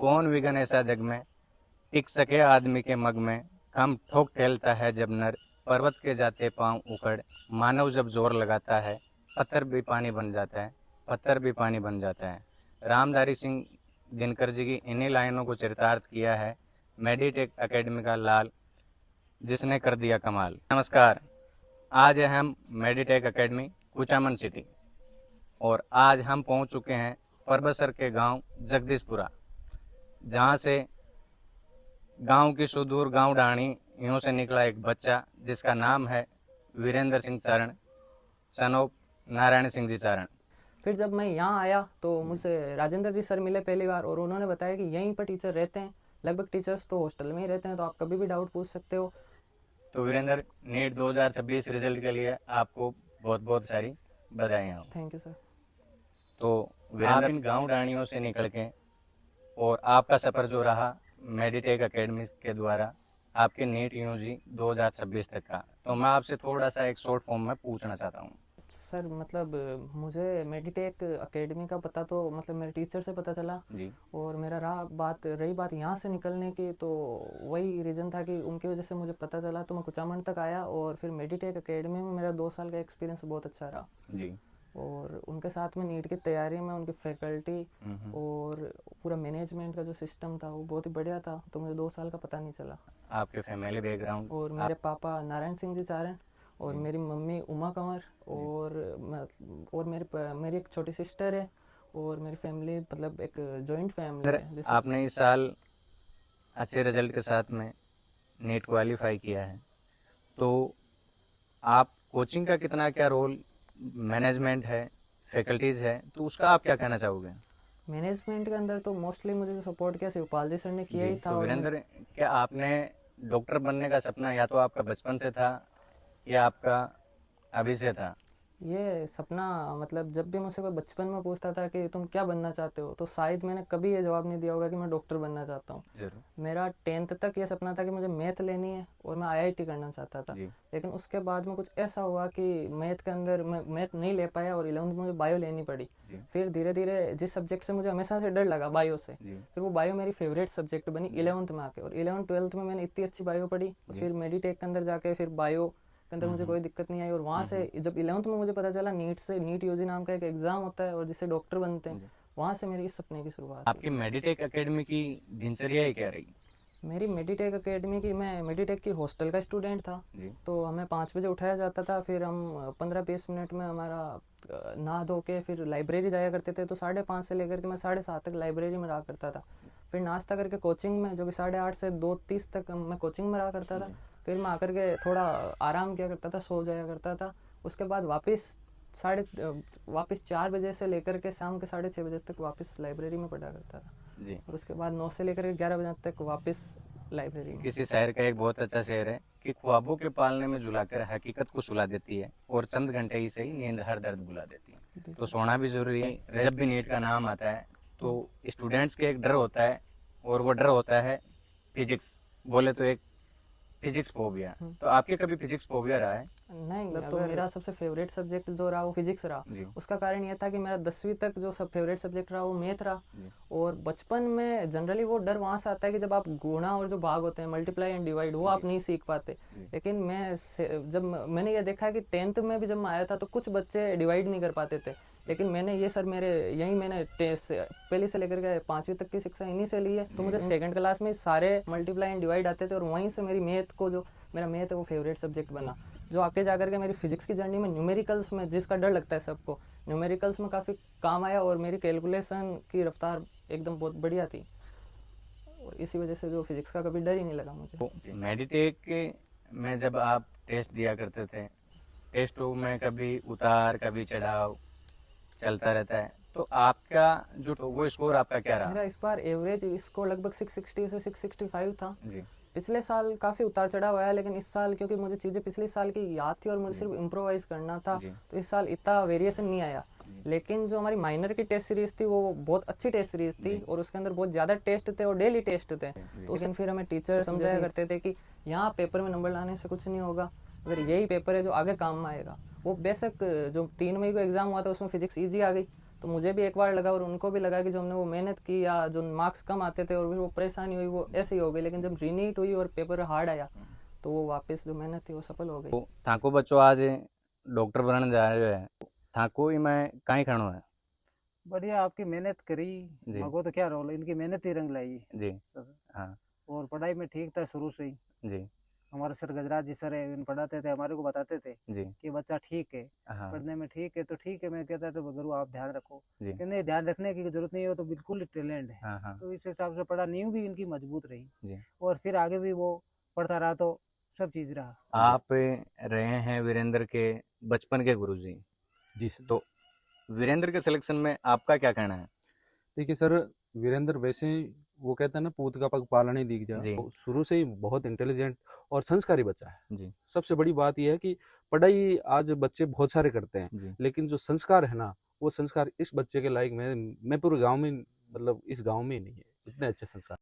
कौन विघन ऐसा जग में, टिक सके आदमी के मग में। कम ठोक टहलता है जब नर, पर्वत के जाते पांव उखड़। मानव जब जोर लगाता है, पत्थर भी पानी बन जाता है, पत्थर भी पानी बन जाता है। रामधारी सिंह दिनकर जी की इन्हीं लाइनों को चरितार्थ किया है मेडिटेक एकेडमी का लाल, जिसने कर दिया कमाल। नमस्कार, आज है हम मेडिटेक एकेडमी कुचामन सिटी और आज हम पहुंच चुके हैं परबसर के गांव जगदीशपुरा, जहां से गांव की सुदूर गांव डाणी यूं से निकला एक बच्चा जिसका नाम है वीरेंद्र सिंह चारण, सन ऑफ नारायण सिंह जी चारण। फिर जब मैं यहाँ आया तो मुझसे राजेंद्र जी सर मिले पहली बार और उन्होंने बताया कि यहीं पर टीचर रहते हैं। लगभग टीचर्स तो हॉस्टल में ही रहते हैं, तो आप कभी भी डाउट पूछ सकते हो। तो वीरेंद्र, नीट 2026 रिजल्ट के लिए आपको बहुत बहुत सारी बधाइयाँ हो। Thank you sir. तो वीरेंद्र, इन गांव डाणियों से निकल के और आपका सफ़र जो रहा मेडिटेक एकेडमी के द्वारा आपके नीट यूजी 2026 तक का, तो मैं आपसे थोड़ा सा एक शॉर्ट फॉर्म में पूछना चाहता हूँ। सर मतलब मुझे मेडिटेक एकेडमी का पता तो मतलब मेरे टीचर से पता चला जी। और मेरा रही बात यहाँ से निकलने की, तो वही रीज़न था कि उनकी वजह से मुझे पता चला, तो मैं कुचामन तक आया और फिर मेडिटेक एकेडमी में मेरा 2 साल का एक्सपीरियंस बहुत अच्छा रहा। जी। और उनके साथ में नीट की तैयारी में उनकी फैकल्टी और पूरा मैनेजमेंट का जो सिस्टम था वो बहुत ही बढ़िया था, तो मुझे 2 साल का पता नहीं चला। आपके फैमिली बैकग्राउंड? और मेरे पापा नारायण सिंह जी चारण और मेरी मम्मी उमा कंवर और मेरी एक छोटी सिस्टर है और मेरी फैमिली मतलब एक जॉइंट फैमिली है। जैसे आपने इस साल अच्छे रिजल्ट के साथ में नीट क्वालिफाई किया है, तो आप कोचिंग का कितना क्या रोल, मैनेजमेंट है, फैकल्टीज़ है, तो उसका आप क्या कहना चाहोगे? मैनेजमेंट के अंदर तो मोस्टली मुझे जो सपोर्ट किया शिवपाल जी सर ने किया जी। ही था। तो और वीरेंद्र, क्या आपने डॉक्टर बनने का सपना या तो आपका बचपन से था या आपका अभी से था? ये सपना मतलब जब भी मुझसे कोई बचपन में पूछता था कि तुम क्या बनना चाहते हो, तो शायद मैंने कभी ये जवाब नहीं दिया होगा कि मैं डॉक्टर बनना चाहता हूँ। जरूर। मेरा 10th तक ये सपना था कि मुझे मैथ लेनी है और मैं आईआईटी करना चाहता था। जी। लेकिन उसके बाद में कुछ ऐसा हुआ कि मैथ के अंदर मैं मैथ नहीं ले पाया और 11th में मुझे बायो लेनी पड़ी। जी। फिर धीरे धीरे जिस सब्जेक्ट से मुझे हमेशा से डर लगा, बायो से, जी। फिर वो बायो मेरी फेवरेट सब्जेक्ट बनी 11th में आके। और 11th-12th में मैंने इतनी अच्छी बायो पढ़ी और फिर मेडिटेक के अंदर जाके फिर बायो के अंदर मुझे कोई दिक्कत नहीं आई। और वहाँ से जब 11th में मुझे पता चला नीट यूजी नाम का एक एग्ज़ाम होता है और जिससे डॉक्टर बनते हैं, वहाँ से मेरी इस सपने की शुरुआत हुई। आपकी मेडिटेक एकेडमी की दिनचर्या ही क्या रही? मेरी मेडिटेक एकेडमी की, मैं मेडिटेक की हॉस्टल का स्टूडेंट था। जी। तो हमें 5 बजे उठाया जाता था, फिर हम 15-20 मिनट में हमारा नहा धो के फिर लाइब्रेरी जाया करते थे। तो 5:30 से लेकर के मैं 7:30 तक लाइब्रेरी में रहा करता था। फिर नाश्ता करके कोचिंग में, जो कि 8:30 से 2:30 तक मैं कोचिंग में रहा करता था। फिर मैं आकर के थोड़ा आराम किया करता था, सो जाया करता था। उसके बाद वापस 4 बजे से लेकर के शाम के 6:30 बजे तक वापस लाइब्रेरी में पढ़ा करता था। जी। और उसके बाद 9 से लेकर के 11 बजे तक वापस लाइब्रेरी में। किसी शहर का एक बहुत अच्छा शेर है कि ख्वाबों के पालने में झुलाकर हकीकत को सुला देती है और चंद घंटे ही सही नींद हर दर्द भुला देती है। तो सोना भी जरूरी है। जब भी नीट का नाम आता है तो स्टूडेंट्स के एक डर होता है और वो डर होता है फिजिक्स, बोले तो एक फिजिक्स फोबिया। तो आपके कभी फिजिक्स फोबिया रहा है? नहीं, मतलब तो मेरा सबसे फेवरेट सब्जेक्ट जो रहा वो फिजिक्स रहा। जी। उसका कारण यह था कि मेरा 10वीं तक जो सब फेवरेट सब्जेक्ट रहा वो मैथ रहा। और बचपन में जनरली वो डर वहाँ से आता है कि जब आप गुणा और जो भाग होते हैं, मल्टीप्लाई एंड डिवाइड, वो आप नहीं सीख पाते। लेकिन जब मैंने ये देखा कि 10th में भी जब मैं आया था तो कुछ बच्चे डिवाइड नहीं कर पाते थे। लेकिन मैंने ये सर मेरे यहीं मैंने पहले से लेकर के 5वीं तक की शिक्षा इन्हीं से ली है। तो मुझे सेकंड क्लास में सारे मल्टीप्लाई एंड डिवाइड आते थे और वहीं से मेरी मैथ को, जो मेरा मैथ है वो फेवरेट सब्जेक्ट बना। जो आगे जाकर के मेरी फिजिक्स की जर्नी में न्यूमेरिकल्स में, जिसका डर लगता है सबको, न्यूमेरिकल्स में काफ़ी काम आया और मेरी कैलकुलेशन की रफ्तार एकदम बहुत बढ़िया थी। और इसी वजह से जो फिजिक्स का कभी डर ही नहीं लगा मुझे। मेडिटेक में जब आप टेस्ट दिया करते थे, टेस्टों में कभी उतार कभी चढ़ाव चलता रहता है, तो आपका जो वो स्कोर आपका क्या रहा? मेरा इस बार एवरेज स्कोर लगभग 660 से 665 था। जी। पिछले साल काफ़ी उतार चढ़ाव आया, लेकिन इस साल क्योंकि मुझे चीज़ें पिछले साल की याद थी और मुझे सिर्फ इम्प्रोवाइज करना था, तो इस साल इतना वेरिएशन नहीं आया। लेकिन जो हमारी माइनर की टेस्ट सीरीज थी वो बहुत अच्छी टेस्ट सीरीज थी और उसके अंदर बहुत ज़्यादा टेस्ट थे और डेली टेस्ट थे। तो लेकिन फिर हमें टीचर समझाया करते थे कि यहाँ पेपर में नंबर लाने से कुछ नहीं होगा, अगर यही पेपर है जो आगे काम में आएगा। वो बेशक जो 3 मई को एग्ज़ाम हुआ था उसमें फिजिक्स ईजी आ गई, तो मुझे भी एक बार लगा और उनको भी लगा कि जो हमने वो मेहनत की या जो मार्क्स कम आते थे और फिर वो परेशानी हुई वो ऐसे ही हो गई, लेकिन जब रीनीट हुई और पेपर हार्ड आया तो वो वापस जो मेहनत थी वो सफल हो गई। तो थाको बच्चों आज डॉक्टर बनने जा रहे है, थाको ही मैं कहीं खड़ो है। बढ़िया, आपकी मेहनत करी, जी मगो तो क्या रोल, इनकी मेहनत ही रंग लाई जी सब। हाँ और पढ़ाई में ठीक था शुरू से ही। जी हमारे सर गजराज जी सर है, इन पढ़ाते थे, हमारे को बताते थे जी कि बच्चा ठीक है, हाँ पढ़ने में ठीक है तो ठीक है। मैं कहता था गुरु आप ध्यान रखो, जी कि नहीं ध्यान रखने की जरूरत नहीं है, वो तो बिल्कुल टैलेंट है। हाँ हाँ तो इस हिसाब से पढ़ा, नींव भी इनकी मजबूत रही जी। और फिर आगे भी वो पढ़ता रहा तो सब चीज रहा। आप रहे हैं वीरेंद्र के बचपन के गुरुजी, जी सर। तो वीरेंद्र के सिलेक्शन में आपका क्या कहना है? देखिए सर, वीरेंद्र वैसे वो कहते हैं ना, पूत का पग पालने दीख जा, जी वो शुरू से ही बहुत इंटेलिजेंट और संस्कारी बच्चा है। जी सबसे बड़ी बात यह है कि पढ़ाई आज बच्चे बहुत सारे करते हैं, जी लेकिन जो संस्कार है ना, वो संस्कार इस बच्चे के लायक मैं पूरे गांव में, मतलब इस गांव में ही नहीं है, इतने अच्छे संस्कार।